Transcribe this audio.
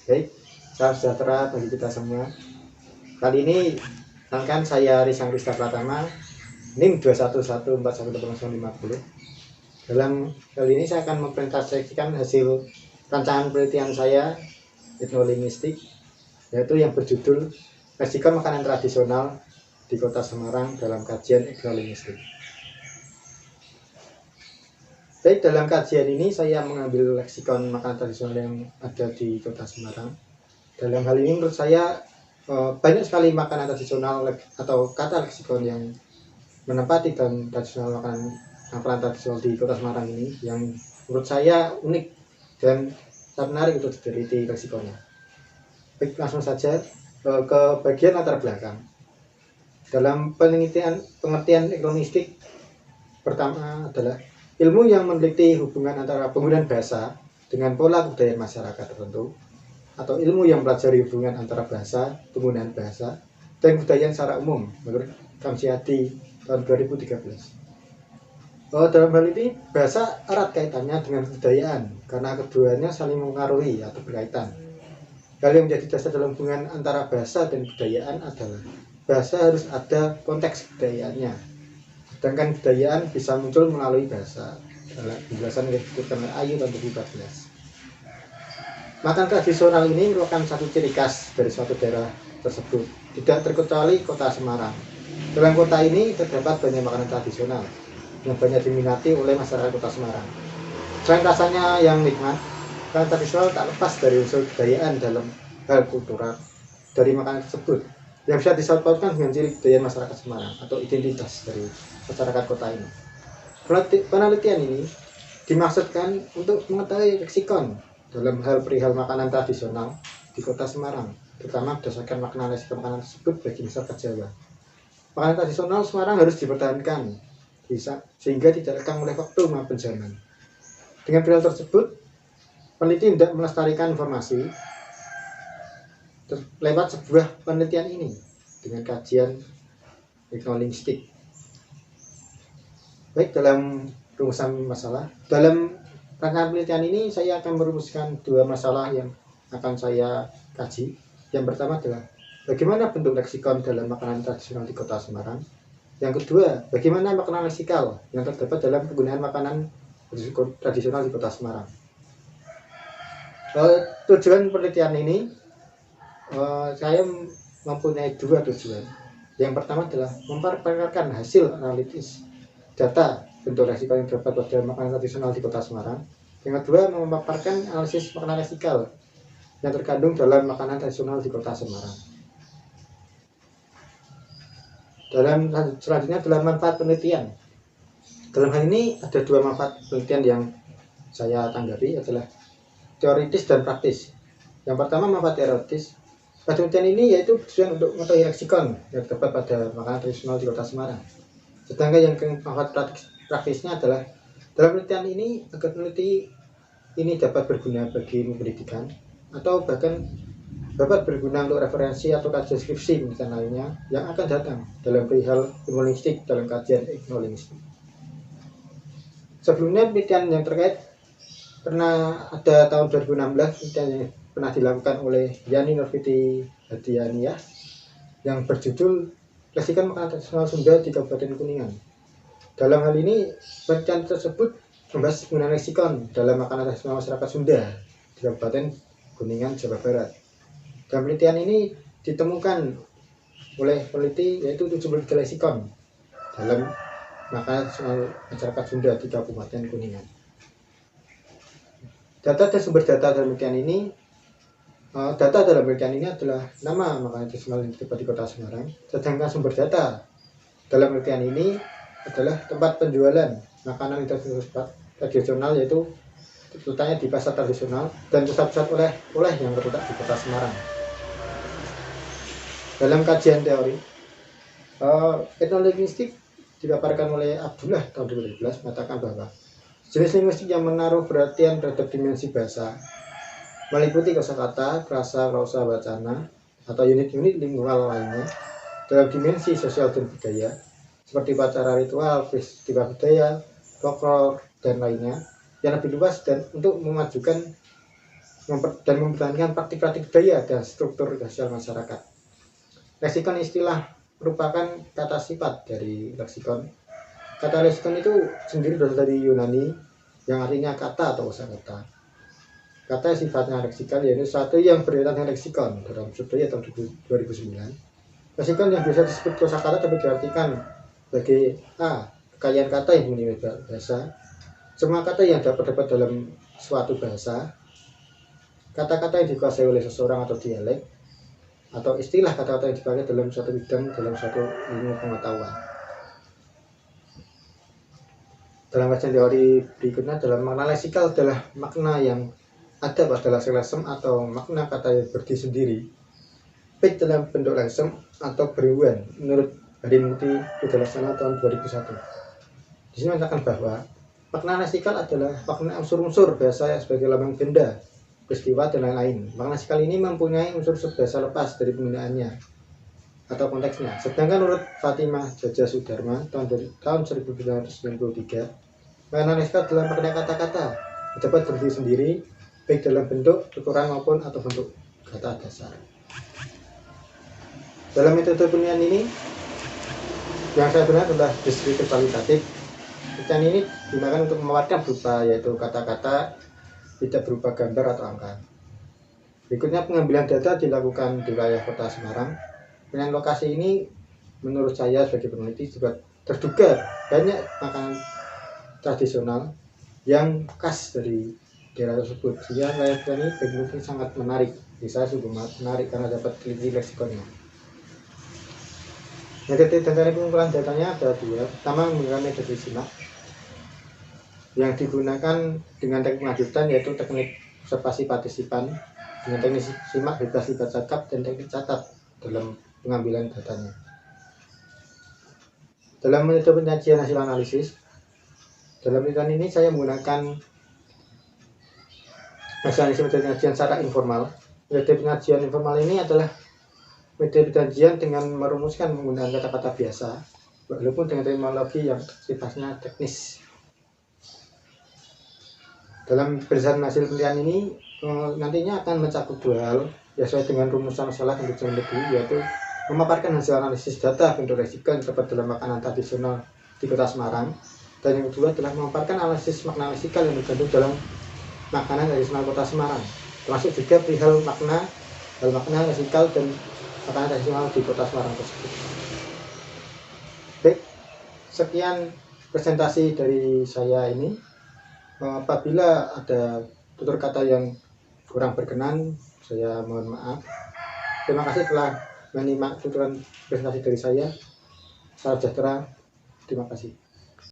Baik, salam sejahtera bagi kita semua. Kali ini rekan saya Risang Krista Pratama, NIM 211418050. Dalam kali ini saya akan mempresentasikan hasil rancangan penelitian saya etnolinguistik, yaitu yang berjudul Leksikon Makanan Tradisional di Kota Semarang dalam kajian etnolinguistik. Baik, dalam kajian ini saya mengambil leksikon makanan tradisional yang ada di Kota Semarang. Dalam hal ini menurut saya banyak sekali makanan tradisional atau kata leksikon yang menempati dan tradisional makanan tradisional di Kota Semarang ini yang menurut saya unik dan sangat menarik untuk diteliti leksikonnya. Baik, langsung saja ke bagian latar belakang. Dalam penelitian pengertian etnolinguistik, pertama adalah ilmu yang meneliti hubungan antara penggunaan bahasa dengan pola kebudayaan masyarakat tertentu, atau ilmu yang mempelajari hubungan antara bahasa, penggunaan bahasa, dan kebudayaan secara umum menurut Kamsiadi tahun 2013. Dalam hal ini, bahasa erat kaitannya dengan kebudayaan karena keduanya saling mengaruhi atau berkaitan. Hal yang menjadi dasar dalam hubungan antara bahasa dan kebudayaan adalah bahasa harus ada konteks kebudayaannya. Sedangkan kebudayaan bisa muncul melalui bahasa. Dalam penjelasan yang disebutkan oleh Ayu tahun 2014. Makanan tradisional ini merupakan satu ciri khas dari suatu daerah tersebut, tidak terkecuali Kota Semarang. Dalam kota ini terdapat banyak makanan tradisional yang banyak diminati oleh masyarakat Kota Semarang. Selain rasanya yang nikmat, makanan tradisional tak lepas dari unsur kebudayaan dalam hal kultural dari makanan tersebut, yang bisa disangkutkan dengan ciri budaya masyarakat Semarang atau identitas dari masyarakat kota ini. Penelitian ini dimaksudkan untuk mengetahui leksikon dalam hal perihal makanan tradisional di Kota Semarang, terutama berdasarkan makna leksikon makanan tersebut bagi masyarakat Jawa. Makanan tradisional Semarang harus dipertahankan sehingga tidak lekang oleh waktu maupun zaman. Dengan perihal tersebut, peneliti tidak melestarikan informasi lewat sebuah penelitian ini dengan kajian etnolinguistik. Baik, dalam rumusan masalah, dalam rangkaian penelitian ini saya akan merumuskan dua masalah yang akan saya kaji. Yang pertama adalah bagaimana bentuk leksikon dalam makanan tradisional di Kota Semarang. Yang kedua, bagaimana makna leksikal yang terdapat dalam penggunaan makanan tradisional di Kota Semarang. Tujuan penelitian ini saya mempunyai dua tujuan. Yang pertama adalah memperkenalkan hasil analitis data bentuk leksikal yang terdapat pada makanan tradisional di Kota Semarang. Yang kedua, memaparkan analisis makanan leksikal yang terkandung dalam makanan tradisional di Kota Semarang. Dalam selanjutnya adalah manfaat penelitian. Dalam hal ini ada dua manfaat penelitian yang saya tanggapi adalah teoritis dan praktis. Yang pertama, manfaat teoritis. Penelitian ini yaitu tujuan untuk mengetahui leksikon yang terdapat pada makanan tradisional di Kota Semarang. Sedangkan yang manfaat praktisnya adalah dalam penelitian ini agar peneliti ini dapat berguna bagi pendidikan atau bahkan dapat berguna untuk referensi atau kajian skripsi penelitian lainnya yang akan datang dalam perihal etnolinguistik dalam kajian etnolinguistik. Sebelumnya penelitian yang terkait pernah ada tahun 2016 penelitian yang pernah dilakukan oleh Yani Nurfiti Hadianiyah yang berjudul Leksikon Makanan Tradisional Sunda di Kabupaten Kuningan. Dalam hal ini, penelitian tersebut membahas penggunaan leksikon dalam makanan tradisional masyarakat Sunda di Kabupaten Kuningan, Jawa Barat. Dalam penelitian ini ditemukan oleh peneliti yaitu 73 leksikon dalam makanan tradisional masyarakat Sunda di Kabupaten Kuningan. Data dan sumber data dalam penelitian ini adalah nama makanan tradisional yang terdapat di Kota Semarang, sedangkan sumber data dalam penelitian ini adalah tempat penjualan makanan tradisional, yaitu letaknya di pasar tradisional dan pusat-pusat oleh-oleh yang terletak di Kota Semarang. Dalam kajian teori, etnolinguistik dipaparkan oleh Abdullah tahun 2012 mengatakan bahwa jenis linguistik yang menaruh perhatian terhadap dimensi bahasa meliputi kosakata, frasa, klausa, wacana, atau unit-unit lingkungan lainnya dalam dimensi sosial dan budaya, seperti upacara ritual, festival budaya, folklore, dan lainnya, yang lebih luas dan untuk memajukan dan mempertahankan praktik-praktik budaya dan struktur sosial masyarakat. Leksikon istilah merupakan kata sifat dari leksikon. Kata leksikon itu sendiri berasal dari Yunani yang artinya kata atau kosakata. Kata sifatnya leksikal yaitu satu yang berkaitan dengan leksikon dalam Survei tahun 2009. Leksikon yang biasa disebut kosakata dapat diartikan sebagai A. Kekayaan kata yang dimiliki bahasa. Semua kata yang dapat dalam suatu bahasa. Kata-kata yang dikuasai oleh seseorang atau dialek, atau istilah kata-kata yang dipakai dalam suatu bidang dalam suatu ilmu pengetahuan. Dalam kajian teori berikutnya, dalam makna leksikal adalah makna yang ada pada lesem atau makna kata yang berdiri sendiri, baik dalam bentuk lesem atau beriwan menurut Harimurti Widilaksana tahun 2001. Di sini mengatakan bahwa makna leksikal adalah makna unsur-unsur bahasa sebagai lambang benda, peristiwa, dan lain-lain. Makna leksikal ini mempunyai unsur-unsur bahasa lepas dari penggunaannya atau konteksnya. Sedangkan menurut Fatimah Jaja Sudarma tahun 1993, makna leksikal adalah makna kata-kata dapat berdiri sendiri, baik dalam bentuk ukuran maupun atau bentuk kata dasar. Dalam metode penelitian ini, yang saya gunakan adalah deskriptif kualitatif. Penelitian ini digunakan untuk memaparkan berupa yaitu kata-kata, tidak berupa gambar atau angka. Berikutnya pengambilan data dilakukan di wilayah Kota Semarang. Dengan lokasi ini, menurut saya sebagai peneliti juga terduga banyak makanan tradisional yang khas dari daerah tersebut. Sehingga wilayah ini bagi sangat menarik. Bisa sungguh menarik karena dapat teliti leksikonnya. Metode dan teknik pengumpulan datanya ada dua. Pertama menggunakan metode simak yang digunakan dengan teknik lanjutan yaitu teknik observasi partisipan dengan teknik simak bebas libat cakap dan teknik catat dalam pengambilan datanya. Dalam metode penyajian hasil analisis, dalam penelitian ini saya menggunakan metode penyajian secara informal. Metode penyajian informal ini adalah metode penyajian dengan merumuskan menggunakan kata-kata biasa, walaupun dengan terminologi yang sifatnya teknis. Dalam berdasarkan hasil penelitian ini nantinya akan mencakup dua hal sesuai dengan rumusan masalah penelitian negeri, yaitu memaparkan hasil analisis data bentuk leksikon dapat dalam makanan tradisional di Kota Semarang, dan yang kedua adalah memaparkan analisis makna leksikal yang terkandung dalam makanan tradisional Kota Semarang, termasuk juga perihal makna leksikal dan makanan tradisional di Kota Semarang tersebut. Baik, sekian presentasi dari saya ini. Apabila ada tutur kata yang kurang berkenan, saya mohon maaf. Terima kasih telah menyimak tuturan presentasi dari saya. Salam sejahtera. Terima kasih.